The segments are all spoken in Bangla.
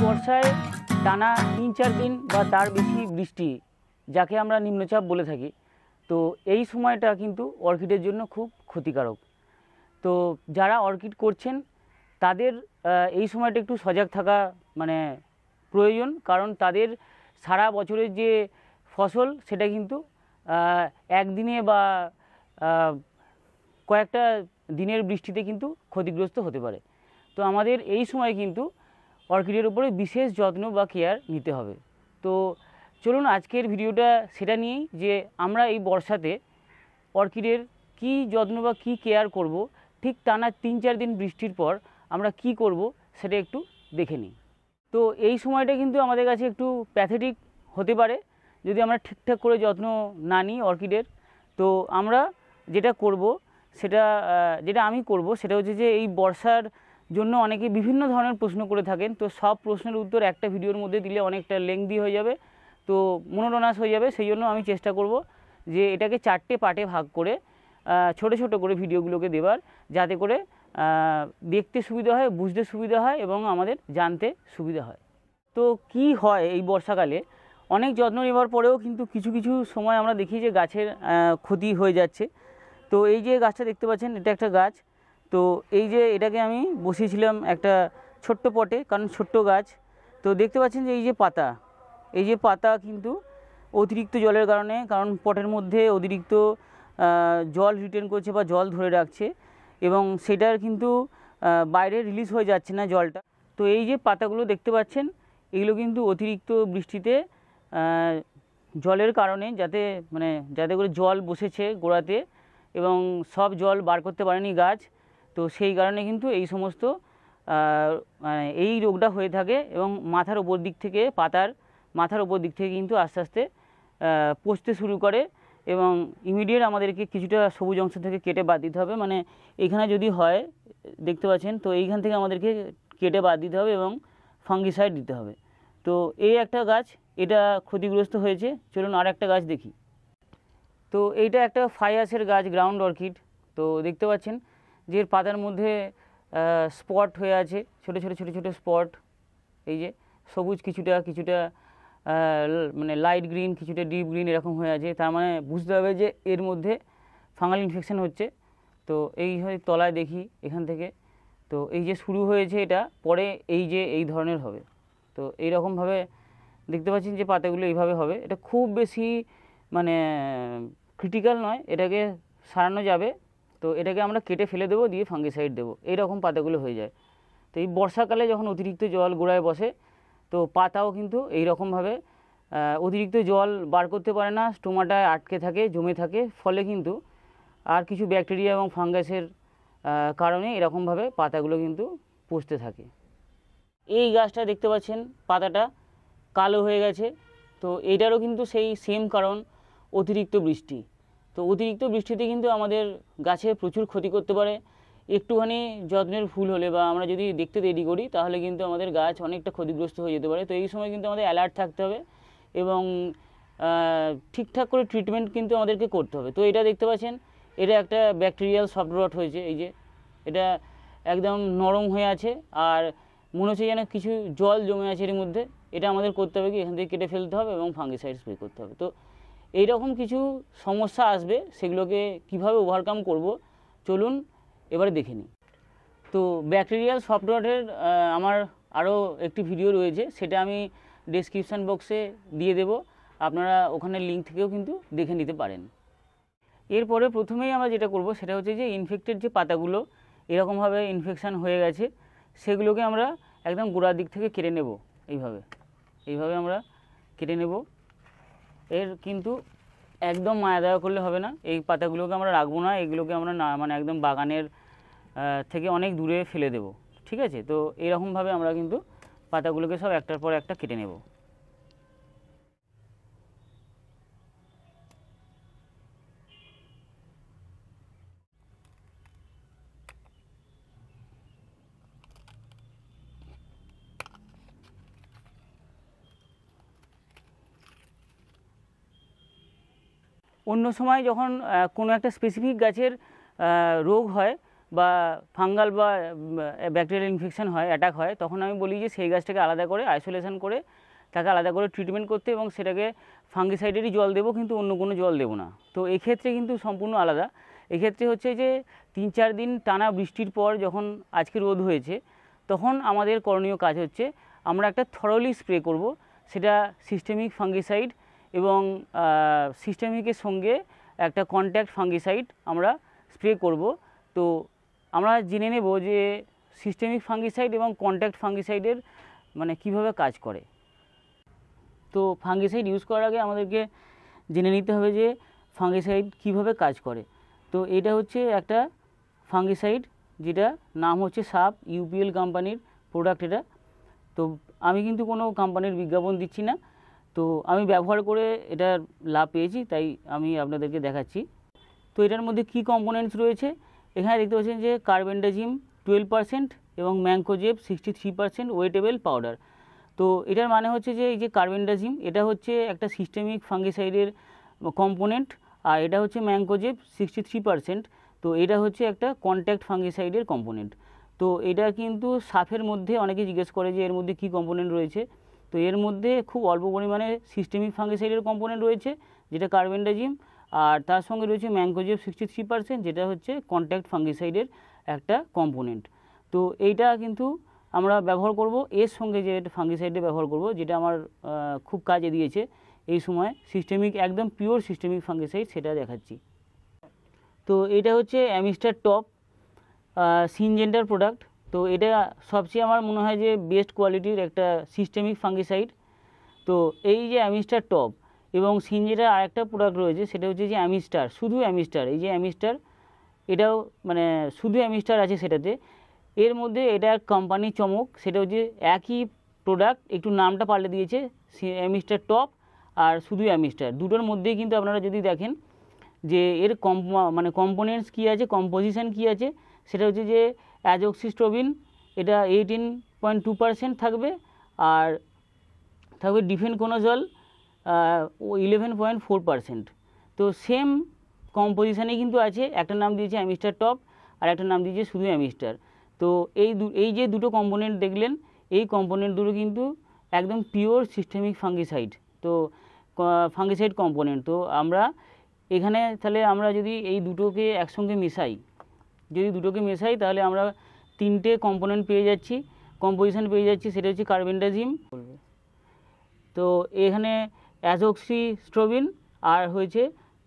বর্ষায় টানা 3-4 দিন বা তার বেশি বৃষ্টি, যাকে আমরা নিম্নচাপ বলে থাকি, তো এই সময়টা কিন্তু অর্কিডের জন্য খুব ক্ষতিকারক। তো যারা অর্কিড করছেন তাদের এই সময়টা একটু সজাগ থাকা মানে প্রয়োজন, কারণ তাদের সারা বছরের যে ফসল সেটা কিন্তু একদিনে বা কয়েকটা দিনের বৃষ্টিতে কিন্তু ক্ষতিগ্রস্ত হতে পারে। তো আমাদের এই সময় কিন্তু অর্কিডের উপরে বিশেষ যত্ন বা কেয়ার নিতে হবে। তো চলুন আজকের ভিডিওটা সেটা নিয়েই, যে আমরা এই বর্ষাতে অর্কিডের কী যত্ন বা কী কেয়ার করব, ঠিক টানা 3-4 দিন বৃষ্টির পর আমরা কি করব সেটা একটু দেখে নিই। তো এই সময়টা কিন্তু আমাদের কাছে একটু প্যাথেটিক হতে পারে যদি আমরা ঠিকঠাক করে যত্ন না নিই অর্কিডের। তো আমরা যেটা করব যেটা আমি করব সেটা হচ্ছে যে এই বর্ষার জন্য অনেকে বিভিন্ন ধরনের প্রশ্ন করে থাকেন। তো সব প্রশ্নের উত্তর একটা ভিডিওর মধ্যে দিলে অনেকটা লেংদি হয়ে যাবে, তো মনোটোনাস হয়ে যাবে। সেই জন্য আমি চেষ্টা করব যে এটাকে 4টে পার্টে ভাগ করে ছোট ছোট করে ভিডিওগুলোকে দেওয়ার, যাতে করে দেখতে সুবিধা হয়, বুঝতে সুবিধা হয় এবং আমাদের জানতে সুবিধা হয়। তো কি হয় এই বর্ষাকালে, অনেক যত্ন নেওয়ার পরেও কিন্তু কিছু কিছু সময় আমরা দেখি যে গাছের ক্ষতি হয়ে যাচ্ছে। তো এই যে গাছটা দেখতে পাচ্ছেন, এটা একটা গাছ। তো এই যে এটাকে আমি বসিয়েছিলাম একটা ছোট্ট পটে, কারণ ছোট্ট গাছ। তো দেখতে পাচ্ছেন যে এই যে পাতা কিন্তু অতিরিক্ত জলের কারণে, কারণ পটের মধ্যে অতিরিক্ত জল রিটেন করছে বা জল ধরে রাখছে এবং সেটার কিন্তু বাইরে রিলিজ হয়ে যাচ্ছে না জলটা। তো এই যে পাতাগুলো দেখতে পাচ্ছেন, এগুলো কিন্তু অতিরিক্ত বৃষ্টিতে জলের কারণে যাতে করে জল বসেছে গোড়াতে এবং সব জল বার করতে পারেনি গাছ। তো সেই কারণে কিন্তু এই সমস্ত এই রোগটা হয়ে থাকে এবং মাথার ওপর দিক থেকে মাথার ওপর দিক থেকে কিন্তু আস্তে আস্তে পচতে শুরু করে এবং ইমিডিয়েট আমাদেরকে কিছুটা সবুজ অংশ থেকে কেটে বাদ দিতে হবে। মানে এখানে যদি হয় দেখতে পাচ্ছেন, তো এইখান থেকে আমাদেরকে কেটে বাদ দিতে হবে এবং ফাঙ্গিসাইড দিতে হবে। তো এই একটা গাছ এটা ক্ষতিগ্রস্ত হয়েছে। চলুন আর একটা গাছ দেখি। তো এইটা একটা ফায়াসের গাছ, গ্রাউন্ড অর্কিড। তো দেখতে পাচ্ছেন যে এর পাতার মধ্যে স্পট হয়ে আছে, ছোটো ছোটো ছোটো ছোটো স্পট। এই যে সবুজ কিছুটা মানে লাইট গ্রিন, কিছুটা ডিপ গ্রিন এরকম হয়ে আছে। তার মানে বুঝতে হবে যে এর মধ্যে ফাঙ্গাল ইনফেকশন হচ্ছে। তো এই হয় তলায় দেখি এখান থেকে, তো এই যে শুরু হয়েছে এটা, পরে এই ধরনের হবে। তো এইরকমভাবে দেখতে পাচ্ছেন যে পাতাগুলো এইভাবে হবে। এটা খুব বেশি মানে ক্রিটিক্যাল নয়, এটাকে সারানো যাবে। তো এটাকে আমরা কেটে ফেলে দেবো, দিয়ে ফাঙ্গিসাইড দেবো, এইরকম পাতাগুলো হয়ে যায়। তো এই বর্ষাকালে যখন অতিরিক্ত জল গোড়ায় বসে, তো পাতাও কিন্তু এইরকমভাবে অতিরিক্ত জল বার করতে পারে না, স্টোমাটায় আটকে থাকে, জমে থাকে। ফলে কিন্তু আর কিছু ব্যাকটেরিয়া এবং ফাঙ্গাসের কারণে এরকমভাবে পাতাগুলো কিন্তু পচতে থাকে। এই গাছটা দেখতে পাচ্ছেন পাতাটা কালো হয়ে গেছে। তো এইটারও কিন্তু সেই সেম কারণ, অতিরিক্ত বৃষ্টি। তো অতিরিক্ত বৃষ্টিতে কিন্তু আমাদের গাছে প্রচুর ক্ষতি করতে পারে। একটুখানি যত্নের ভুল হলে বা আমরা যদি দেখতে দেরি করি, তাহলে কিন্তু আমাদের গাছ অনেকটা ক্ষতিগ্রস্ত হয়ে যেতে পারে। তো এই সময় কিন্তু আমাদের অ্যালার্ট থাকতে হবে এবং ঠিকঠাক করে ট্রিটমেন্ট কিন্তু আমাদেরকে করতে হবে। তো এটা দেখতে পাচ্ছেন, এটা একটা ব্যাকটেরিয়াল সফট রট হয়েছে। এই যে এটা একদম নরম হয়ে আছে আর মনে হচ্ছে যেন কিছু জল জমে আছে এর মধ্যে। এটা আমাদের করতে হবে কি, এখান থেকে কেটে ফেলতে হবে এবং ফাঙ্গিসাইড স্প্রে করতে হবে। তো এইরকম কিছু সমস্যা আসবে, সেগুলোকে কিভাবে ওভারকাম করব চলুন এবারে দেখে নিই। তো ব্যাকটেরিয়াল সফট রটের আমার আরও একটি ভিডিও রয়েছে, সেটা আমি ডেসক্রিপশান বক্সে দিয়ে দেব, আপনারা ওখানে লিঙ্ক থেকেও কিন্তু দেখে নিতে পারেন। এরপরে প্রথমেই আমরা যেটা করব সেটা হচ্ছে যে ইনফেক্টেড যে পাতাগুলো এরকমভাবে ইনফেকশান হয়ে গেছে, সেগুলোকে আমরা একদম গোড়ার দিক থেকে কেটে নেব। এইভাবে আমরা কেটে নেব। এর কিন্তু একদম মায়া দয়া করলে হবে না, এই পাতাগুলোকে আমরা রাখবো না, এগুলোকে আমরা মানে একদম বাগানের থেকে অনেক দূরে ফেলে দেব। ঠিক আছে? তো এরকমভাবে আমরা কিন্তু পাতাগুলোকে সব একটার পর একটা কেটে নেব। অন্য সময় যখন কোনো একটা স্পেসিফিক গাছের রোগ হয়, বা ফাঙ্গাল বা ব্যাকটেরিয়াল ইনফেকশন হয়, অ্যাটাক হয়, তখন আমি বলি যে সেই গাছটাকে আলাদা করে আইসোলেশন করে তাকে আলাদা করে ট্রিটমেন্ট করতে এবং সেটাকে ফাঙ্গিসাইডেরই জল দেবো, কিন্তু অন্য কোনো জল দেবো না। তো এক্ষেত্রে কিন্তু সম্পূর্ণ আলাদা। এক্ষেত্রে হচ্ছে যে 3-4 দিন টানা বৃষ্টির পর যখন আজকে রোদ হয়েছে, তখন আমাদের করণীয় কাজ হচ্ছে আমরা একটা থরলি স্প্রে করব, সেটা সিস্টেমিক ফাঙ্গিসাইড এবং সিস্টেমিকের সঙ্গে একটা কন্ট্যাক্ট ফাঙ্গিসাইড আমরা স্প্রে করব। তো আমরা জেনে নেব যে সিস্টেমিক ফাঙ্গিসাইড এবং কন্ট্যাক্ট ফাঙ্গিসাইডের মানে কীভাবে কাজ করে। তো ফাঙ্গিসাইড ইউজ করার আগে আমাদেরকে জেনে নিতে হবে যে ফাঙ্গিসাইড কীভাবে কাজ করে। তো এটা হচ্ছে একটা ফাঙ্গিসাইড, যেটা নাম হচ্ছে সাপ, ইউপিএল কোম্পানির প্রোডাক্ট এটা। তো আমি কিন্তু কোনো কোম্পানির বিজ্ঞাপন দিচ্ছি না, তো আমি ব্যবহার করে এটার লাভ পেয়েছি, তাই আমি আপনাদেরকে দেখাচ্ছি। তো এটার মধ্যে কী কম্পোনেন্টস রয়েছে, এখানে দেখতে পাচ্ছেন যে কার্বেন্ডাজিম 12% এবং ম্যানকোজেব 63% ওয়েটেবল পাউডার। তো এটার মানে হচ্ছে যে এই যে কার্বেন্ডাজিম, এটা হচ্ছে একটা সিস্টেমিক ফাঙ্গিসাইডের কম্পোনেন্ট, আর এটা হচ্ছে ম্যানকোজেব 63%। তো এটা হচ্ছে একটা কন্ট্যাক্ট ফাঙ্গিসাইডের কম্পোনেন্ট। তো এটা কিন্তু সাফের মধ্যে অনেকে জিজ্ঞেস করে যে এর মধ্যে কী কম্পোনেন্ট রয়েছে। তো এর মধ্যে খুব অল্প পরিমাণে সিস্টেমিক ফাঙ্গিসাইডের কম্পোনেন্ট রয়েছে, যেটা কার্বেন্ডাজিম, আর তার সঙ্গে রয়েছে ম্যানকোজেব 63%, যেটা হচ্ছে কন্ট্যাক্ট ফাঙ্গিসাইডের একটা কম্পোনেন্ট। তো এইটা কিন্তু আমরা ব্যবহার করব, এর সঙ্গে যে ফাঙ্গিসাইডে ব্যবহার করব, যেটা আমার খুব কাজে দিয়েছে এই সময়, সিস্টেমিক একদম পিওর সিস্টেমিক ফাঙ্গিসাইড, সেটা দেখাচ্ছি। তো এটা হচ্ছে অ্যামিস্টার টপ সিনজেন্টার প্রোডাক্ট। তো এটা সবচেয়ে আমার মনে হয় যে বেস্ট কোয়ালিটির একটা সিস্টেমিক ফাঙ্গিসাইড। তো এই যে অ্যামিস্টার টপ এবং সিনজেন্টার আরেকটা প্রোডাক্ট রয়েছে, সেটা হচ্ছে যে অ্যামিস্টার, শুধু অ্যামিস্টার, এই যে অ্যামিস্টার, এটাও মানে শুধু অ্যামিস্টার আছে সেটাতে। এর মধ্যে এটা কোম্পানি চমক, সেটা হচ্ছে একই প্রোডাক্ট, একটু নামটা পাল্টে দিয়েছে, অ্যামিস্টার টপ আর শুধু অ্যামিস্টার, দুটোর মধ্যেই কিন্তু আপনারা যদি দেখেন যে এর মানে কম্পোনেন্টস কী আছে, কম্পোজিশন কী আছে, সেটা হচ্ছে যে অ্যাজোক্সিস্ট্রোবিন, এটা 18.2% থাকবে, আর থাকবে ডিফেনকোনাজল 11.4%। তো সেম কম্পোজিশানে কিন্তু আছে, একটা নাম দিয়েছে অ্যামিস্টার টপ আর একটা নাম দিয়েছে শুধু অ্যামিস্টার। তো এই যে দুটো কম্পোনেন্ট দেখলেন, এই কম্পোনেন্ট দুটো কিন্তু একদম পিওর সিস্টেমিক ফাঙ্গিসাইড, তো ফাঙ্গিসাইড কম্পোনেন্ট। তো আমরা এখানে তাহলে আমরা যদি এই দুটোকে একসঙ্গে মেশাই, তাহলে আমরা 3টে কম্পোনেন্ট পেয়ে যাচ্ছি, কম্পোজিশন পেয়ে যাচ্ছি, সেটা হচ্ছে কার্বেন্ডাজিম, তো এখানে অ্যাজোক্সিস্ট্রোবিন আর হয়েছে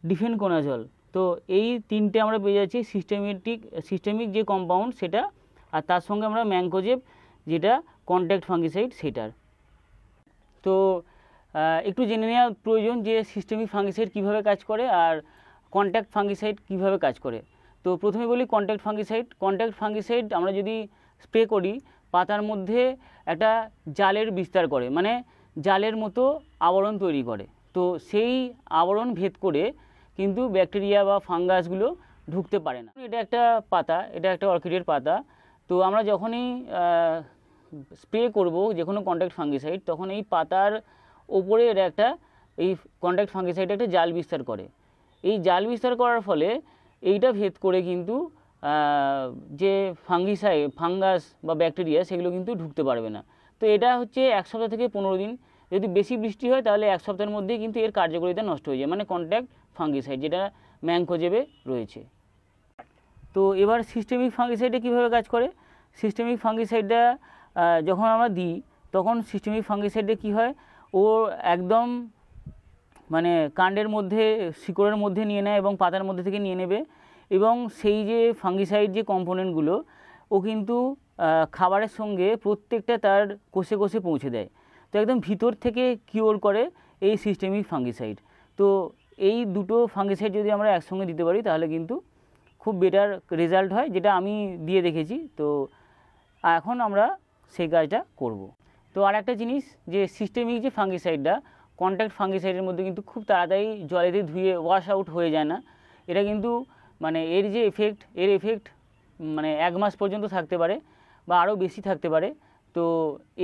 ডিফেনকোনাজল। তো এই 3টে আমরা পেয়ে যাচ্ছি সিস্টেমিক যে কম্পাউন্ড সেটা, আর তার সঙ্গে আমরা ম্যানকোজেব, যেটা কন্ট্যাক্ট ফাঙ্গিসাইড সেটার। তো একটু জেনে নেওয়া প্রয়োজন যে সিস্টেমিক ফাঙ্গিসাইড কীভাবে কাজ করে আর কন্ট্যাক্ট ফাঙ্গিসাইড কীভাবে কাজ করে। তো প্রথমে বলি কন্ট্যাক্ট ফাঙ্গিসাইড আমরা যদি স্প্রে করি, পাতার মধ্যে একটা জালের বিস্তার করে, মানে জালের মতো আবরণ তৈরি করে। তো সেই আবরণ ভেদ করে কিন্তু ব্যাকটেরিয়া বা ফাঙ্গাসগুলো ঢুকতে পারে না। এটা একটা পাতা, এটা একটা অর্কিডের পাতা। তো আমরা যখনই স্প্রে করব যে কোনো কন্ট্যাক্ট ফাঙ্গিসাইড, তখন এই পাতার ওপরে এটা একটা, এই কন্ট্যাক্ট ফাঙ্গিসাইড একটা জাল বিস্তার করে। এই জাল বিস্তার করার ফলে এইটা ভেদ করে কিন্তু যে ফাঙ্গাস বা ব্যাকটেরিয়া সেগুলো কিন্তু ঢুকতে পারবে না। তো এটা হচ্ছে 1 সপ্তাহ থেকে 15 দিন। যদি বেশি বৃষ্টি হয় তাহলে 1 সপ্তাহের মধ্যেই কিন্তু এর কার্যকারিতা নষ্ট হয়ে যায়, মানে কন্ট্যাক্ট ফাঙ্গিসাইড যেটা ম্যানকোজেবে রয়েছে। তো এবার সিস্টেমিক ফাঙ্গিসাইডে কীভাবে কাজ করে, সিস্টেমিক ফাঙ্গিসাইডটা যখন আমরা দিই, তখন সিস্টেমিক ফাঙ্গিসাইডে কী হয়, ও একদম মানে কাণ্ডের মধ্যে, শিকড়ের মধ্যে নিয়ে নেয় এবং পাতার মধ্যে থেকে নিয়ে নেবে, এবং সেই যে ফাঙ্গিসাইড যে কম্পোনেন্টগুলো, ও কিন্তু খাবারের সঙ্গে প্রত্যেকটা তার কোষে কোষে পৌঁছে দেয়। তো একদম ভিতর থেকে কিওর করে এই সিস্টেমিক ফাঙ্গিসাইড। তো এই দুটো ফাঙ্গিসাইড যদি আমরা একসঙ্গে দিতে পারি তাহলে কিন্তু খুব বেটার রেজাল্ট হয়, যেটা আমি দিয়ে দেখেছি। তো এখন আমরা সেই কাজটা করব। তো আর একটা জিনিস, যে সিস্টেমিক যে ফাঙ্গিসাইডটা কন্ট্যাক্ট ফাঙ্গিসাইডের মধ্যে কিন্তু খুব তাড়াতাড়ি জলেতে ধুয়ে ওয়াশ আউট হয়ে যায় না। এটা কিন্তু মানে এর এফেক্ট মানে 1 মাস পর্যন্ত থাকতে পারে বা আরও বেশি থাকতে পারে। তো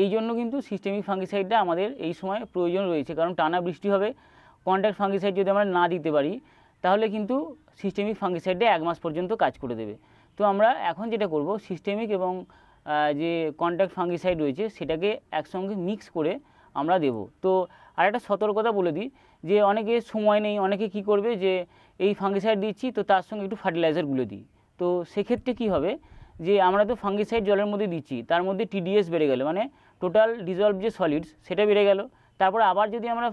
এই জন্য কিন্তু সিস্টেমিক ফাঙ্গিসাইডটা আমাদের এই সময় প্রয়োজন রয়েছে, কারণ টানা বৃষ্টি হবে, কন্ট্যাক্ট ফাঙ্গিসাইড যদি আমরা না দিতে পারি তাহলে কিন্তু সিস্টেমিক ফাঙ্গিসাইডটা 1 মাস পর্যন্ত কাজ করে দেবে। তো আমরা এখন যেটা করব, সিস্টেমিক এবং যে কন্ট্যাক্ট ফাঙ্গিসাইড রয়েছে সেটাকে একসঙ্গে মিক্স করে আমরা দেব। তো আর একটা সতর্কতা বলে দিই যে অনেকে সময় নেই, অনেকে কি করবে যে এই ফাঙ্গিসাইড দিচ্ছি তো তার সঙ্গে একটু ফার্টিলাইজার গুলে দিই। তো সেক্ষেত্রে কি হবে যে আমরা তো ফাঙ্গিসাইড জলের মধ্যে দিচ্ছি, তার মধ্যে টিডিএস বেড়ে গেল, মানে টোটাল ডিজলভ যে সলিডস সেটা বেড়ে গেল। তারপর আবার যদি আমরা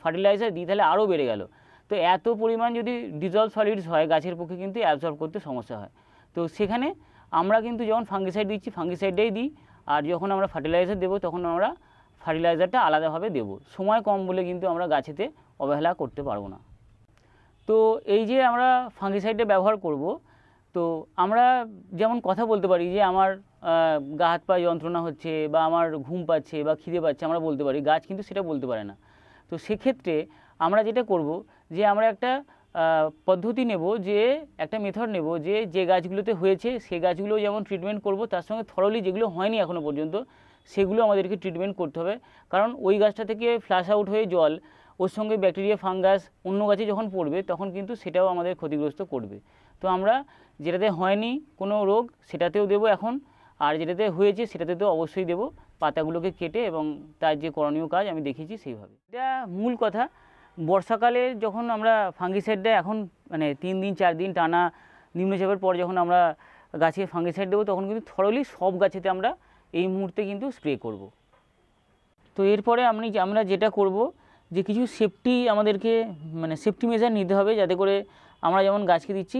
ফার্টিলাইজার দিই তাহলে আরও বেড়ে গেল। তো এত পরিমাণ যদি ডিজলভ সলিডস হয় গাছের পক্ষে কিন্তু অ্যাবজর্ব করতে সমস্যা হয়। তো সেখানে আমরা কিন্তু যখন ফাঙ্গিসাইড দিচ্ছি ফাঙ্গিসাইডটাই দিই, আর যখন আমরা ফার্টিলাইজার দেবো তখন আমরা ফার্টিলাইজারটা আলাদাভাবে দেবো। সময় কম বলে কিন্তু আমরা গাছেতে অবহেলা করতে পারবো না। তো এই যে আমরা ফাঙ্গিসাইডটা ব্যবহার করব, তো আমরা যেমন কথা বলতে পারি যে আমার গা হাত পা যন্ত্রণা হচ্ছে বা আমার ঘুম পাচ্ছে বা খিদে পাচ্ছে, আমরা বলতে পারি, গাছ কিন্তু সেটা বলতে পারে না। তো সেক্ষেত্রে আমরা যেটা করব যে আমরা একটা পদ্ধতি নেব, যে একটা মেথড নেব যে গাছগুলোতে হয়েছে সেই গাছগুলো যেমন ট্রিটমেন্ট করব, তার সঙ্গে থরলি যেগুলো হয়নি এখনও পর্যন্ত সেগুলো আমাদেরকে ট্রিটমেন্ট করতে হবে। কারণ ওই গাছটা থেকে ফ্লাশ আউট হয়ে জল ওর সঙ্গে ব্যাকটেরিয়া ফাঙ্গাস অন্য গাছে যখন পড়বে তখন কিন্তু সেটাও আমাদের ক্ষতিগ্রস্ত করবে। তো আমরা যেটাতে হয়নি কোনো রোগ সেটাতেও দেবো এখন, আর যেটাতে হয়েছে সেটাতে তো অবশ্যই দেবো, পাতাগুলোকে কেটে, এবং তার যে করণীয় কাজ আমি দেখিয়েছি সেইভাবে। এটা মূল কথা। বর্ষাকালে যখন আমরা ফাঙ্গিসাইডটা এখন মানে 3 দিন 4 দিন টানা নিম্নচাপের পর যখন আমরা গাছে ফাঙ্গিসাইড দেবো তখন কিন্তু থরলি সব গাছেতে আমরা এই মুহূর্তে কিন্তু স্প্রে করব। তো এরপরে আমরা যেটা করব যে কিছু সেফটি আমাদেরকে মানে সেফটি মেজার নিতে হবে, যাতে করে আমরা যেমন গাছকে দিচ্ছি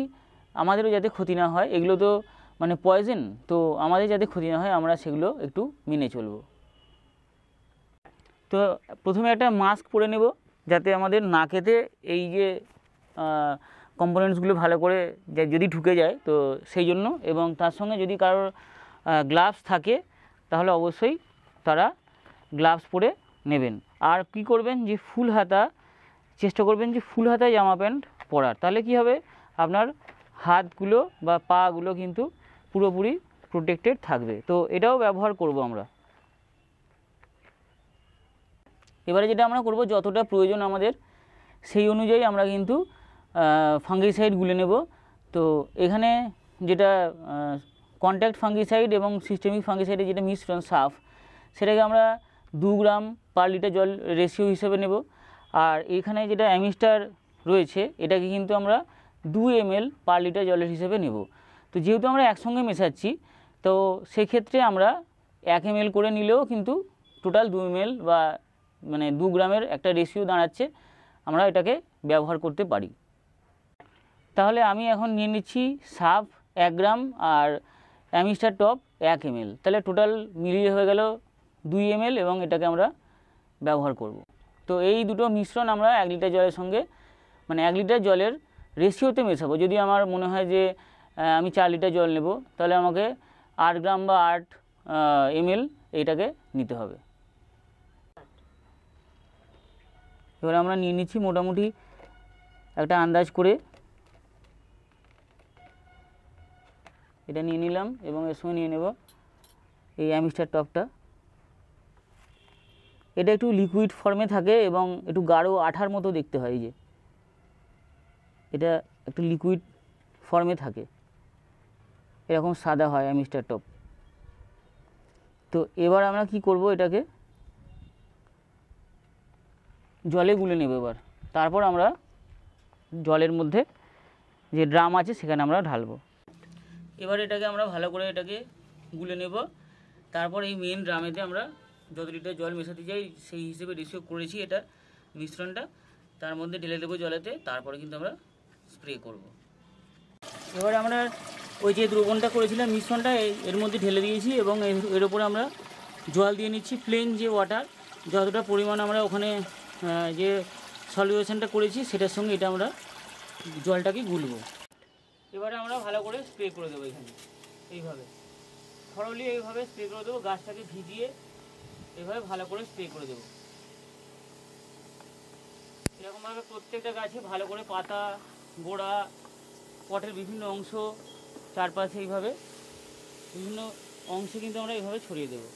আমাদেরও যাতে ক্ষতি না হয়। এগুলো তো মানে পয়জন, তো আমাদের যাতে ক্ষতি না হয় আমরা সেগুলো একটু মেনে চলব। তো প্রথমে একটা মাস্ক পরে নেব যাতে আমাদের নাকেতে এই যে কম্পোনেন্টসগুলো ভালো করে যদি ঢুকে যায় তো সেই জন্য, এবং তার সঙ্গে যদি কারোর গ্লাভস থাকে তাহলে অবশ্যই তারা গ্লাভস পরে নেবেন। আর কি করবেন যে ফুল হাতা, চেষ্টা করবেন যে ফুল হাতা জামা প্যান্ট পরার, তাহলে কি হবে আপনার হাতগুলো বা পাগুলো কিন্তু পুরোপুরি প্রোটেক্টেড থাকবে। তো এটাও ব্যবহার করব আমরা। এবারে যেটা আমরা করব, যতটা প্রয়োজন আমাদের সেই অনুযায়ী আমরা কিন্তু ফাঙ্গিসাইড গুলে নেব। তো এখানে যেটা কন্ট্যাক্ট ফাঙ্গিসাইড এবং সিস্টেমিক ফাঙ্গিসাইডের যেটা মিশ্রণ সাফ, সেটাকে আমরা 2 গ্রাম পার লিটার জল রেশিও হিসেবে নেব। আর এখানে যেটা অ্যামিস্টার রয়েছে এটাকে কিন্তু আমরা 2 ml পার লিটার জলের হিসেবে নেব। তো যেহেতু আমরা একসঙ্গে মেশাচ্ছি তো সেক্ষেত্রে আমরা 1 ml করে নিলেও কিন্তু টোটাল 2 ml বা মানে 2 গ্রামের একটা রেশিও দাঁড়াচ্ছে, আমরা এটাকে ব্যবহার করতে পারি। তাহলে আমি এখন নিয়ে নিচ্ছি সাফ 1 গ্রাম আর অ্যামিস্টার টপ 1 ml, তাহলে টোটাল মিলিয়ে হয়ে গেল 2 ml, এবং এটাকে আমরা ব্যবহার করব। তো এই দুটো মিশ্রণ আমরা 1 লিটার জলের সঙ্গে মানে 1 লিটার জলের রেশিওতে মেশাবো। যদি আমার মনে হয় যে আমি 4 লিটার জল নেব তাহলে আমাকে 8 গ্রাম বা 8 ml এইটাকে নিতে হবে। এবার আমরা নিয়ে নিচ্ছি মোটামুটি একটা আন্দাজ করে, এটা নিয়ে নিলাম এবং এর সঙ্গে নিয়ে নেব এই অ্যামিস্টার টপটা। এটা একটু লিকুইড ফর্মে থাকে এবং একটু গাঢ় আঠার মতো দেখতে হয়, এই যে এটা একটু লিকুইড ফর্মে থাকে, এরকম সাদা হয় অ্যামিস্টার টপ। তো এবার আমরা কি করব, এটাকে জলে গুলে নেব এবার। তারপর আমরা জলের মধ্যে যে ড্রাম আছে সেখানে আমরা ঢালবো। এবার এটাকে আমরা ভালো করে এটাকে গুলে নেব। তারপর এই মেন ড্রামেতে আমরা যত লিটার জল মেশাতে চাই সেই হিসেবে রেশিও করেছি এটা মিশ্রণটা, তার মধ্যে ঢেলে দেবো জলেতে, তারপরে কিন্তু আমরা স্প্রে করব। এবার আমরা ওই যে দ্রবণটা করেছিলাম মিশ্রণটা এর মধ্যে ঢেলে দিয়েছি এবং এর উপরে আমরা জল দিয়ে নিচ্ছি, প্লেন যে ওয়াটার, যতটা পরিমাণ আমরা ওখানে যে সলিউশনটা করেছি সেটার সঙ্গে এটা আমরা জলটাকে গুলবো। এবারে আমরা ভালো করে স্প্রে করে দেবো এখানে, এইভাবে থরলি এইভাবে স্প্রে করে দেবো, গাছটাকে ভিজিয়ে এইভাবে ভালো করে স্প্রে করে দেবো। এরকমভাবে প্রত্যেকটা গাছে ভালো করে পাতা, গোড়া, পটের বিভিন্ন অংশ, চারপাশে এইভাবে বিভিন্ন অংশে কিন্তু আমরা এইভাবে ছড়িয়ে দেবো।